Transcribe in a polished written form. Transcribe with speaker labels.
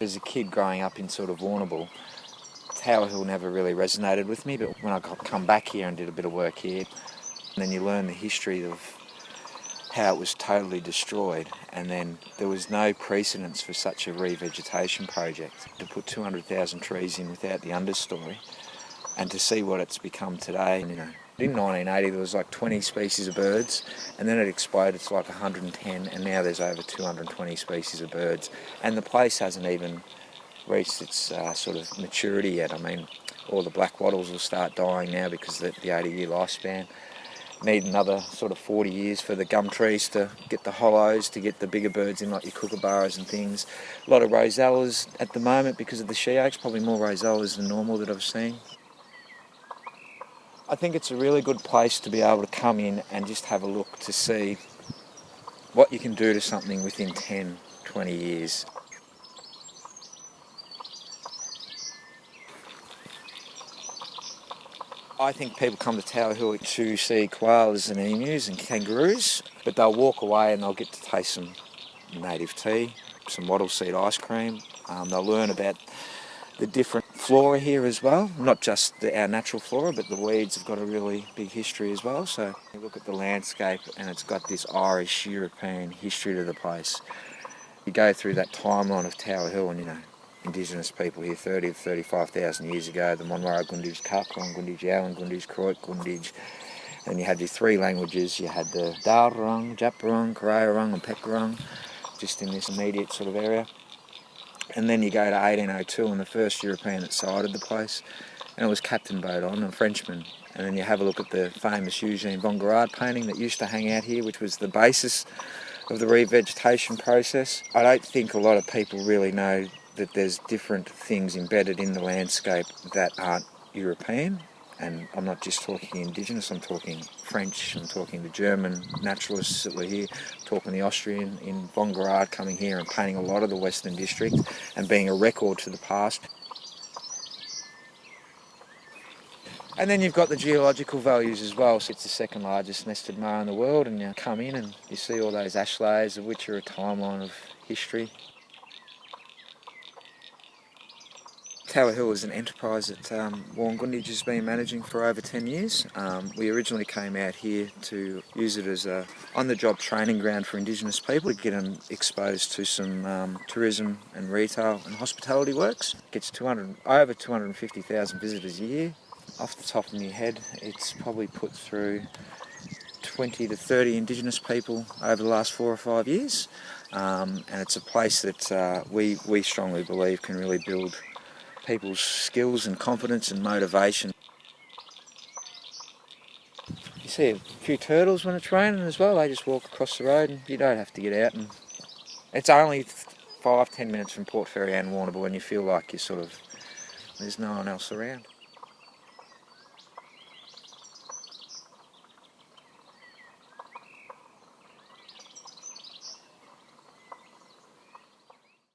Speaker 1: As a kid growing up in sort of Warrnambool, Tower Hill never really resonated with me, but when I come back here and did a bit of work here, and then you learn the history of how it was totally destroyed, and then there was no precedence for such a revegetation project. To put 200,000 trees in without the understory, and to see what it's become today. In 1980 there was like 20 species of birds, and then it exploded to like 110, and now there's over 220 species of birds, and the place hasn't even reached its sort of maturity yet. I mean, all the black wattles will start dying now because of the 80-year lifespan. Need another sort of 40 years for the gum trees to get the hollows, to get the bigger birds in, like your kookaburras and things. A lot of rosellas at the moment because of the she oaks, probably more rosellas than normal that I've seen. I think it's a really good place to be able to come in and just have a look to see what you can do to something within 10, 20 years. I think people come to Tower Hill to see koalas and emus and kangaroos, but they'll walk away and they'll get to taste some native tea, some wattle seed ice cream. They'll learn about the different flora here as well, not just our natural flora, but the weeds have got a really big history as well. So you look at the landscape and it's got this Irish European history to the place. You go through that timeline of Tower Hill and Indigenous people here 30 to 35,000 years ago, the Monwarra Gunditj, Kakwong Gunditj, Yowan Gunditj, Kroik Gunditj, and you had your three languages. You had the Darrung, Japurung, Karayarung and Pekarung, just in this immediate sort of area. And then you go to 1802 and the first European that sighted the place, and it was Captain Baudon, a Frenchman. And then you have a look at the famous Eugene Bongarade painting that used to hang out here, which was the basis of the revegetation process. I don't think a lot of people really know that there's different things embedded in the landscape that aren't European. And I'm not just talking Indigenous, I'm talking French, I'm talking the German naturalists that were here, I'm talking the Austrian in Bongarade coming here and painting a lot of the Western District and being a record to the past. And then you've got the geological values as well. So it's the second largest nested moa in the world, and you come in and you see all those ash layers, of which are a timeline of history. Tower Hill is an enterprise that Warrnambool has been managing for over 10 years. We originally came out here to use it as a on-the-job training ground for Indigenous people to get them exposed to some tourism and retail and hospitality works. It gets over 250,000 visitors a year. Off the top of my head, it's probably put through 20 to 30 Indigenous people over the last 4 or 5 years. And it's a place that we strongly believe can really build people's skills and confidence and motivation. You see a few turtles when it's raining as well. They just walk across the road and you don't have to get out. And it's only 5-10 minutes from Port Fairy and Warrnambool, and you feel like there's no one else around.